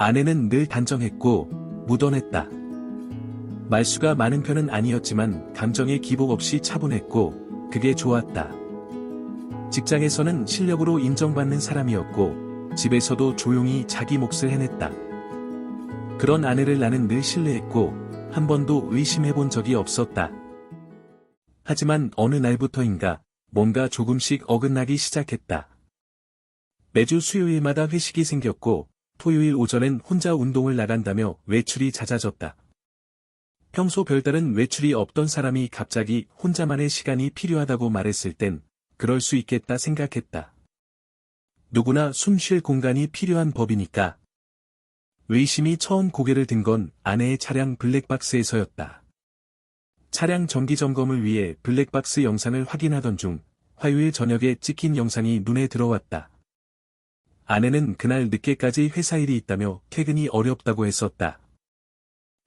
아내는 늘 단정했고 무던했다. 말수가 많은 편은 아니었지만 감정의 기복 없이 차분했고 그게 좋았다. 직장에서는 실력으로 인정받는 사람이었고 집에서도 조용히 자기 몫을 해냈다. 그런 아내를 나는 늘 신뢰했고 한 번도 의심해본 적이 없었다. 하지만 어느 날부터인가 뭔가 조금씩 어긋나기 시작했다. 매주 수요일마다 회식이 생겼고 토요일 오전엔 혼자 운동을 나간다며 외출이 잦아졌다. 평소 별다른 외출이 없던 사람이 갑자기 혼자만의 시간이 필요하다고 말했을 땐 그럴 수 있겠다 생각했다. 누구나 숨 쉴 공간이 필요한 법이니까. 의심이 처음 고개를 든 건 아내의 차량 블랙박스에서였다. 차량 정기점검을 위해 블랙박스 영상을 확인하던 중 화요일 저녁에 찍힌 영상이 눈에 들어왔다. 아내는 그날 늦게까지 회사 일이 있다며 퇴근이 어렵다고 했었다.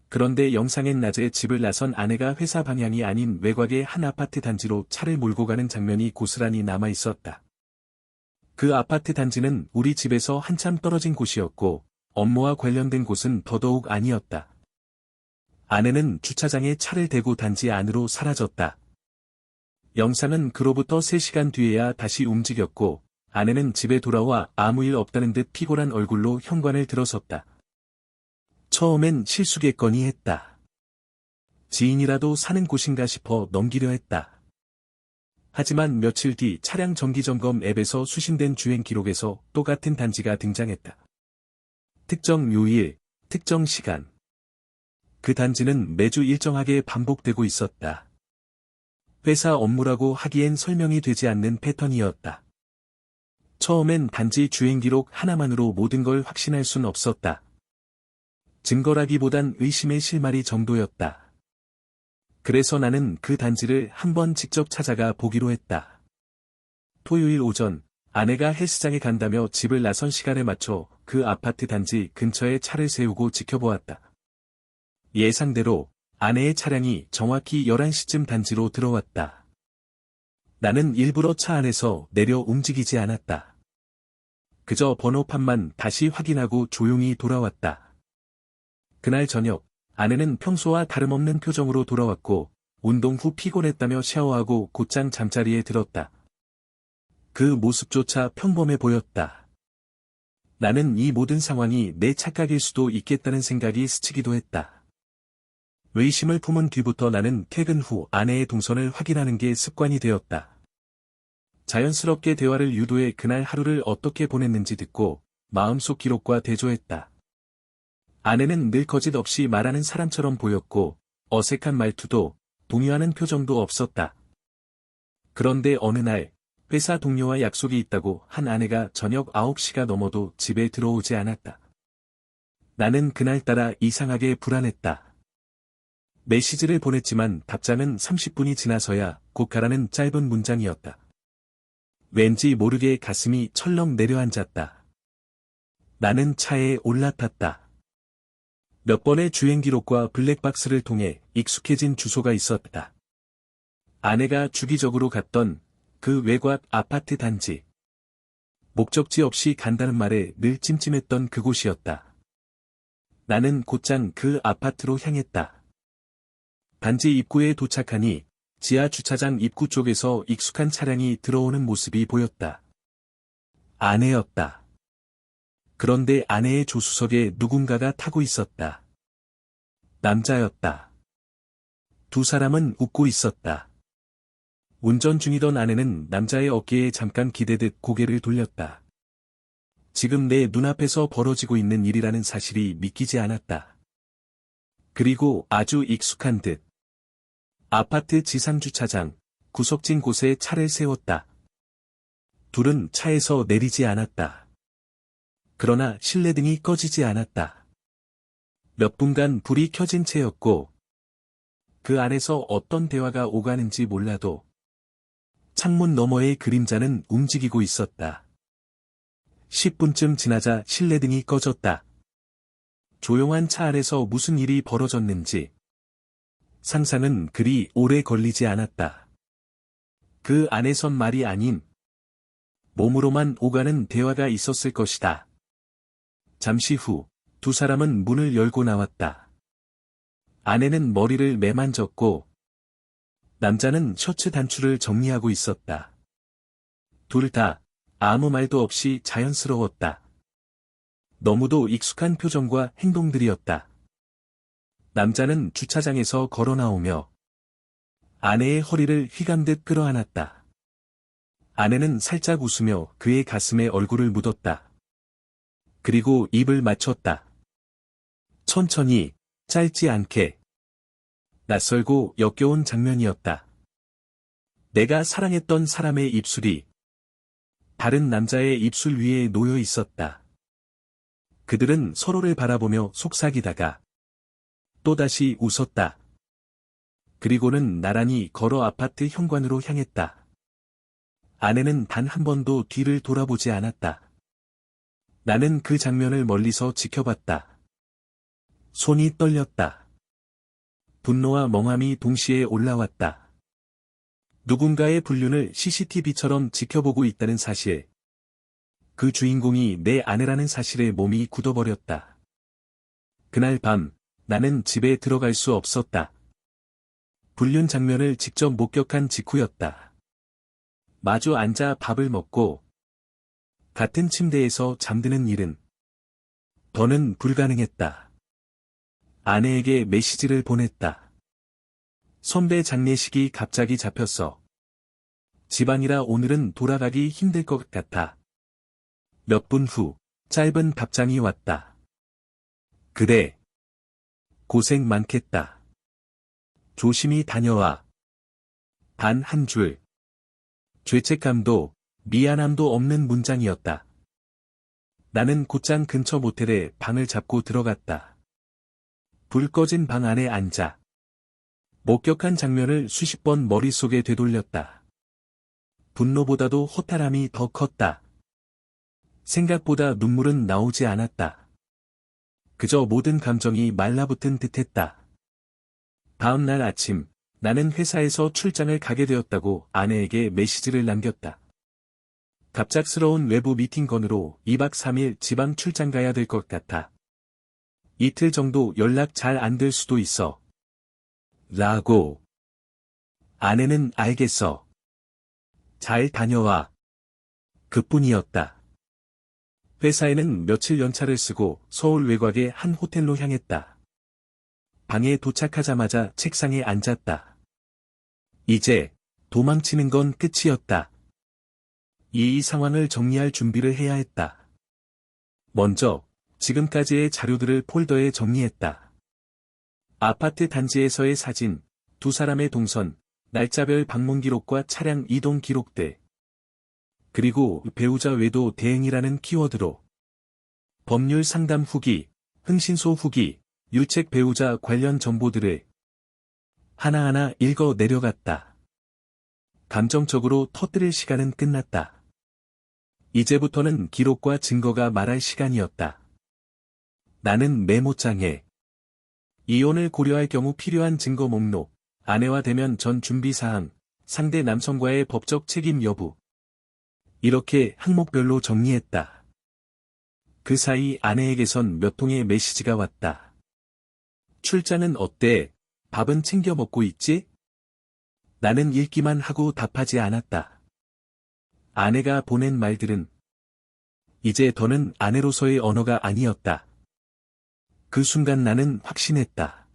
그런데 영상엔 낮에 집을 나선 아내가 회사 방향이 아닌 외곽의 한 아파트 단지로 차를 몰고 가는 장면이 고스란히 남아 있었다. 그 아파트 단지는 우리 집에서 한참 떨어진 곳이었고 업무와 관련된 곳은 더더욱 아니었다. 아내는 주차장에 차를 대고 단지 안으로 사라졌다. 영상은 그로부터 3시간 뒤에야 다시 움직였고 아내는 집에 돌아와 아무 일 없다는 듯 피곤한 얼굴로 현관을 들어섰다. 처음엔 실수겠거니 했다. 지인이라도 사는 곳인가 싶어 넘기려 했다. 하지만 며칠 뒤 차량 정기점검 앱에서 수신된 주행 기록에서 똑같은 단지가 등장했다. 특정 요일, 특정 시간. 그 단지는 매주 일정하게 반복되고 있었다. 회사 업무라고 하기엔 설명이 되지 않는 패턴이었다. 처음엔 단지 주행 기록 하나만으로 모든 걸 확신할 순 없었다. 증거라기보단 의심의 실마리 정도였다. 그래서 나는 그 단지를 한번 직접 찾아가 보기로 했다. 토요일 오전, 아내가 헬스장에 간다며 집을 나선 시간에 맞춰 그 아파트 단지 근처에 차를 세우고 지켜보았다. 예상대로 아내의 차량이 정확히 11시쯤 단지로 들어왔다. 나는 일부러 차 안에서 내려 움직이지 않았다. 그저 번호판만 다시 확인하고 조용히 돌아왔다. 그날 저녁, 아내는 평소와 다름없는 표정으로 돌아왔고 운동 후 피곤했다며 샤워하고 곧장 잠자리에 들었다. 그 모습조차 평범해 보였다. 나는 이 모든 상황이 내 착각일 수도 있겠다는 생각이 스치기도 했다. 의심을 품은 뒤부터 나는 퇴근 후 아내의 동선을 확인하는 게 습관이 되었다. 자연스럽게 대화를 유도해 그날 하루를 어떻게 보냈는지 듣고 마음속 기록과 대조했다. 아내는 늘 거짓 없이 말하는 사람처럼 보였고 어색한 말투도 동요하는 표정도 없었다. 그런데 어느 날 회사 동료와 약속이 있다고 한 아내가 저녁 9시가 넘어도 집에 들어오지 않았다. 나는 그날따라 이상하게 불안했다. 메시지를 보냈지만 답장은 30분이 지나서야 곧 가라는 짧은 문장이었다. 왠지 모르게 가슴이 철렁 내려앉았다. 나는 차에 올라탔다. 몇 번의 주행 기록과 블랙박스를 통해 익숙해진 주소가 있었다. 아내가 주기적으로 갔던 그 외곽 아파트 단지. 목적지 없이 간다는 말에 늘 찜찜했던 그곳이었다. 나는 곧장 그 아파트로 향했다. 단지 입구에 도착하니 지하 주차장 입구 쪽에서 익숙한 차량이 들어오는 모습이 보였다. 아내였다. 그런데 아내의 조수석에 누군가가 타고 있었다. 남자였다. 두 사람은 웃고 있었다. 운전 중이던 아내는 남자의 어깨에 잠깐 기대듯 고개를 돌렸다. 지금 내 눈앞에서 벌어지고 있는 일이라는 사실이 믿기지 않았다. 그리고 아주 익숙한 듯. 아파트 지상주차장, 구석진 곳에 차를 세웠다. 둘은 차에서 내리지 않았다. 그러나 실내등이 꺼지지 않았다. 몇 분간 불이 켜진 채였고, 그 안에서 어떤 대화가 오가는지 몰라도, 창문 너머의 그림자는 움직이고 있었다. 10분쯤 지나자 실내등이 꺼졌다. 조용한 차 안에서 무슨 일이 벌어졌는지, 상상은 그리 오래 걸리지 않았다. 그 안에선 말이 아닌 몸으로만 오가는 대화가 있었을 것이다. 잠시 후 두 사람은 문을 열고 나왔다. 아내는 머리를 매만졌고 남자는 셔츠 단추를 정리하고 있었다. 둘 다 아무 말도 없이 자연스러웠다. 너무도 익숙한 표정과 행동들이었다. 남자는 주차장에서 걸어 나오며 아내의 허리를 휘감듯 끌어안았다. 아내는 살짝 웃으며 그의 가슴에 얼굴을 묻었다. 그리고 입을 맞췄다. 천천히, 짧지 않게. 낯설고 역겨운 장면이었다. 내가 사랑했던 사람의 입술이 다른 남자의 입술 위에 놓여 있었다. 그들은 서로를 바라보며 속삭이다가 또다시 웃었다. 그리고는 나란히 걸어 아파트 현관으로 향했다. 아내는 단 한 번도 뒤를 돌아보지 않았다. 나는 그 장면을 멀리서 지켜봤다. 손이 떨렸다. 분노와 멍함이 동시에 올라왔다. 누군가의 불륜을 CCTV처럼 지켜보고 있다는 사실. 그 주인공이 내 아내라는 사실에 몸이 굳어버렸다. 그날 밤, 나는 집에 들어갈 수 없었다. 불륜 장면을 직접 목격한 직후였다. 마주 앉아 밥을 먹고 같은 침대에서 잠드는 일은 더는 불가능했다. 아내에게 메시지를 보냈다. 선배 장례식이 갑자기 잡혔어. 집안이라 오늘은 돌아가기 힘들 것 같아. 몇 분 후, 짧은 답장이 왔다. 그래. 고생 많겠다. 조심히 다녀와. 단 한 줄. 죄책감도, 미안함도 없는 문장이었다. 나는 곧장 근처 모텔에 방을 잡고 들어갔다. 불 꺼진 방 안에 앉아 목격한 장면을 수십 번 머릿속에 되돌렸다. 분노보다도 허탈함이 더 컸다. 생각보다 눈물은 나오지 않았다. 그저 모든 감정이 말라붙은 듯했다. 다음 날 아침, 나는 회사에서 출장을 가게 되었다고 아내에게 메시지를 남겼다. 갑작스러운 외부 미팅 건으로 2박 3일 지방 출장 가야 될 것 같아. 이틀 정도 연락 잘 안 될 수도 있어. 라고. 아내는 알겠어. 잘 다녀와. 그뿐이었다. 회사에는 며칠 연차를 쓰고 서울 외곽의 한 호텔로 향했다. 방에 도착하자마자 책상에 앉았다. 이제 도망치는 건 끝이었다. 이 상황을 정리할 준비를 해야 했다. 먼저 지금까지의 자료들을 폴더에 정리했다. 아파트 단지에서의 사진, 두 사람의 동선, 날짜별 방문 기록과 차량 이동 기록들. 그리고 배우자 외도 대행이라는 키워드로 법률 상담 후기, 흥신소 후기, 유책 배우자 관련 정보들을 하나하나 읽어 내려갔다. 감정적으로 터뜨릴 시간은 끝났다. 이제부터는 기록과 증거가 말할 시간이었다. 나는 메모장에 이혼을 고려할 경우 필요한 증거 목록, 아내와 대면 전 준비사항, 상대 남성과의 법적 책임 여부. 이렇게 항목별로 정리했다. 그 사이 아내에게선 몇 통의 메시지가 왔다. 출장은 어때? 밥은 챙겨 먹고 있지? 나는 읽기만 하고 답하지 않았다. 아내가 보낸 말들은 이제 더는 아내로서의 언어가 아니었다. 그 순간 나는 확신했다.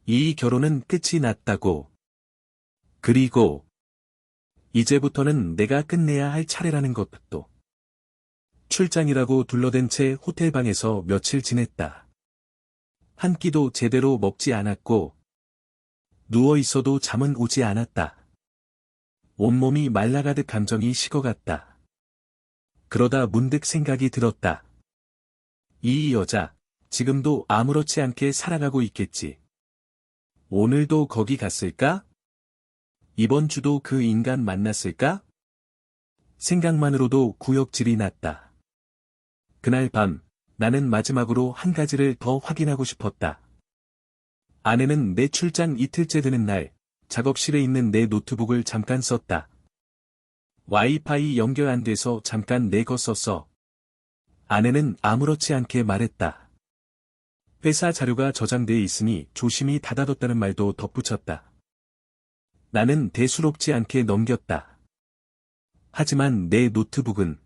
이 결혼은 끝이 났다고. 그리고 이제부터는 내가 끝내야 할 차례라는 것도. 출장이라고 둘러댄 채 호텔방에서 며칠 지냈다. 한 끼도 제대로 먹지 않았고 누워 있어도 잠은 오지 않았다. 온몸이 말라가듯 감정이 식어갔다. 그러다 문득 생각이 들었다. 이 여자, 지금도 아무렇지 않게 살아가고 있겠지. 오늘도 거기 갔을까? 이번 주도 그 인간 만났을까? 생각만으로도 구역질이 났다. 그날 밤, 나는 마지막으로 한 가지를 더 확인하고 싶었다. 아내는 내 출장 이틀째 되는 날, 작업실에 있는 내 노트북을 잠깐 썼다. 와이파이 연결 안 돼서 잠깐 내 거 썼어. 아내는 아무렇지 않게 말했다. 회사 자료가 저장돼 있으니 조심히 닫아뒀다는 말도 덧붙였다. 나는 대수롭지 않게 넘겼다. 하지만 내 노트북은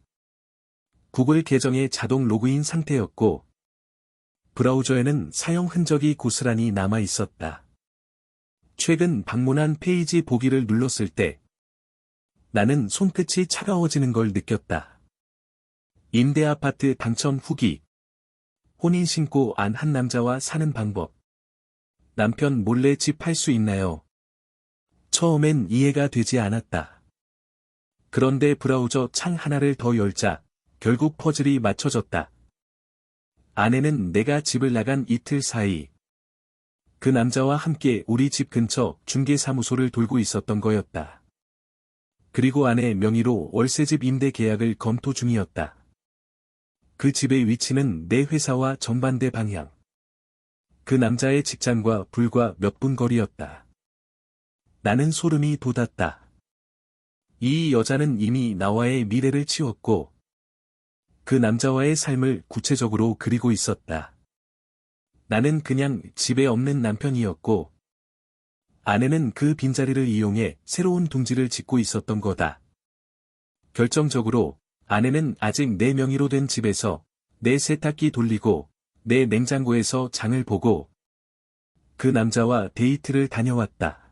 구글 계정의 자동 로그인 상태였고, 브라우저에는 사용 흔적이 고스란히 남아 있었다. 최근 방문한 페이지 보기를 눌렀을 때, 나는 손끝이 차가워지는 걸 느꼈다. 임대아파트 당첨 후기. 혼인 신고 안 한 남자와 사는 방법. 남편 몰래 집 팔 수 있나요? 처음엔 이해가 되지 않았다. 그런데 브라우저 창 하나를 더 열자 결국 퍼즐이 맞춰졌다. 아내는 내가 집을 나간 이틀 사이 그 남자와 함께 우리 집 근처 중개사무소를 돌고 있었던 거였다. 그리고 아내 명의로 월세집 임대 계약을 검토 중이었다. 그 집의 위치는 내 회사와 정반대 방향. 그 남자의 직장과 불과 몇 분 거리였다. 나는 소름이 돋았다. 이 여자는 이미 나와의 미래를 치웠고, 그 남자와의 삶을 구체적으로 그리고 있었다. 나는 그냥 집에 없는 남편이었고, 아내는 그 빈자리를 이용해 새로운 둥지를 짓고 있었던 거다. 결정적으로, 아내는 아직 내 명의로 된 집에서 내 세탁기 돌리고 내 냉장고에서 장을 보고 그 남자와 데이트를 다녀왔다.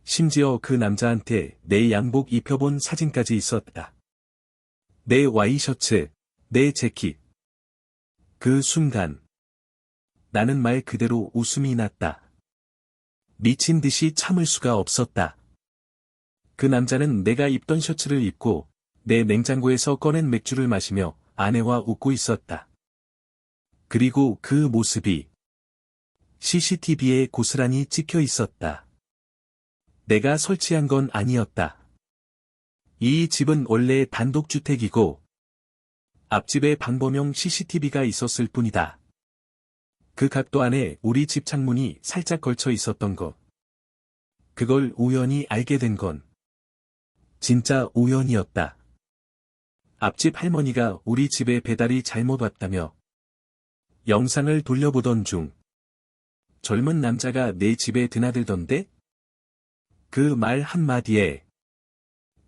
심지어 그 남자한테 내 양복 입혀본 사진까지 있었다. 내 와이셔츠, 내 재킷. 그 순간 나는 말 그대로 웃음이 났다. 미친 듯이 참을 수가 없었다. 그 남자는 내가 입던 셔츠를 입고 내 냉장고에서 꺼낸 맥주를 마시며 아내와 웃고 있었다. 그리고 그 모습이 CCTV에 고스란히 찍혀 있었다. 내가 설치한 건 아니었다. 이 집은 원래 단독주택이고 앞집에 방범용 CCTV가 있었을 뿐이다. 그 각도 안에 우리 집 창문이 살짝 걸쳐 있었던 것. 그걸 우연히 알게 된 건 진짜 우연이었다. 앞집 할머니가 우리 집에 배달이 잘못 왔다며 영상을 돌려보던 중 젊은 남자가 내 집에 드나들던데? 그 말 한마디에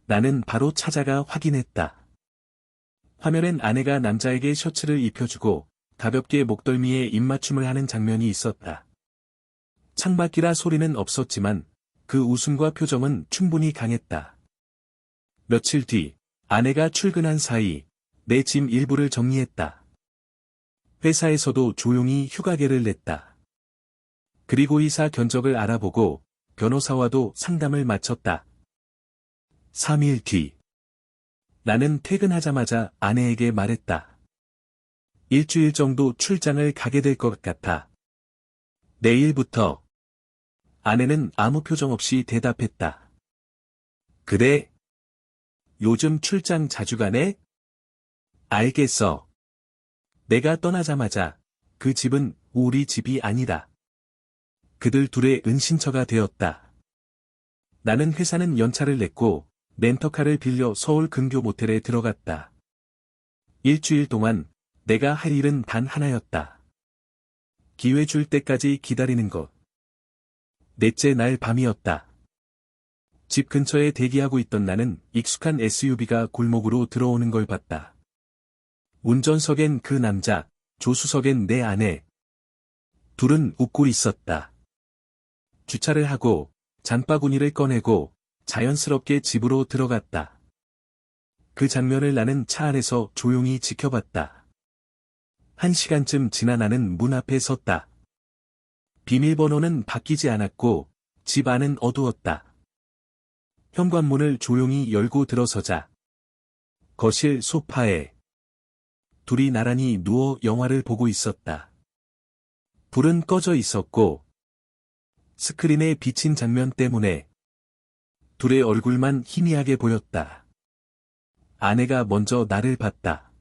나는 바로 찾아가 확인했다. 화면엔 아내가 남자에게 셔츠를 입혀주고 가볍게 목덜미에 입맞춤을 하는 장면이 있었다. 창밖이라 소리는 없었지만 그 웃음과 표정은 충분히 강했다. 며칠 뒤 아내가 출근한 사이 내 짐 일부를 정리했다. 회사에서도 조용히 휴가계를 냈다. 그리고 이사 견적을 알아보고 변호사와도 상담을 마쳤다. 3일 뒤 나는 퇴근하자마자 아내에게 말했다. 일주일 정도 출장을 가게 될 것 같아. 내일부터. 아내는 아무 표정 없이 대답했다. 그래? 요즘 출장 자주 가네? 알겠어. 내가 떠나자마자 그 집은 우리 집이 아니다. 그들 둘의 은신처가 되었다. 나는 회사는 연차를 냈고 렌터카를 빌려 서울 근교 모텔에 들어갔다. 일주일 동안 내가 할 일은 단 하나였다. 기회 줄 때까지 기다리는 것. 넷째 날 밤이었다. 집 근처에 대기하고 있던 나는 익숙한 SUV가 골목으로 들어오는 걸 봤다. 운전석엔 그 남자, 조수석엔 내 아내. 둘은 웃고 있었다. 주차를 하고 장바구니를 꺼내고 자연스럽게 집으로 들어갔다. 그 장면을 나는 차 안에서 조용히 지켜봤다. 1시간쯤 지나 나는 문 앞에 섰다. 비밀번호는 바뀌지 않았고 집 안은 어두웠다. 현관문을 조용히 열고 들어서자 거실 소파에 둘이 나란히 누워 영화를 보고 있었다. 불은 꺼져 있었고 스크린에 비친 장면 때문에 둘의 얼굴만 희미하게 보였다. 아내가 먼저 나를 봤다.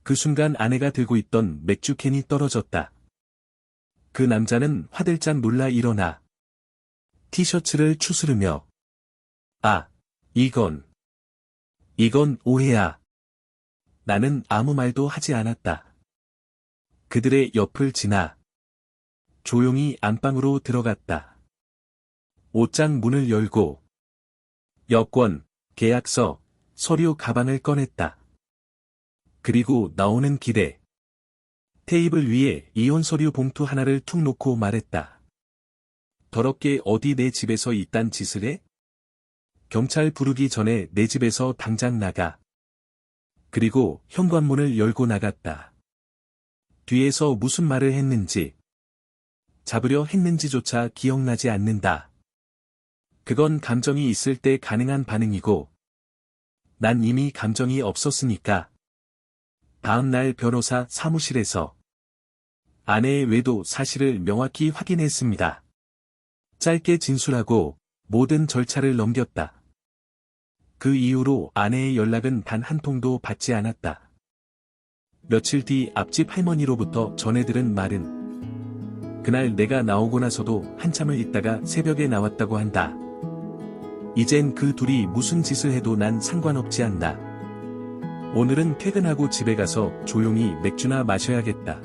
그 순간 아내가 들고 있던 맥주캔이 떨어졌다. 그 남자는 화들짝 놀라 일어나 티셔츠를 추스르며 아, 이건 오해야. 나는 아무 말도 하지 않았다. 그들의 옆을 지나 조용히 안방으로 들어갔다. 옷장 문을 열고 여권, 계약서, 서류 가방을 꺼냈다. 그리고 나오는 길에 테이블 위에 이혼 서류 봉투 하나를 툭 놓고 말했다. 더럽게 어디 내 집에서 이딴 짓을 해? 경찰 부르기 전에 내 집에서 당장 나가. 그리고 현관문을 열고 나갔다. 뒤에서 무슨 말을 했는지, 잡으려 했는지조차 기억나지 않는다. 그건 감정이 있을 때 가능한 반응이고, 난 이미 감정이 없었으니까. 다음 날 변호사 사무실에서 아내의 외도 사실을 명확히 확인했습니다. 짧게 진술하고 모든 절차를 넘겼다. 그 이후로 아내의 연락은 단 한 통도 받지 않았다. 며칠 뒤 앞집 할머니로부터 전해 들은 말은 그날 내가 나오고 나서도 한참을 있다가 새벽에 나왔다고 한다. 이젠 그 둘이 무슨 짓을 해도 난 상관없지 않다. 오늘은 퇴근하고 집에 가서 조용히 맥주나 마셔야겠다.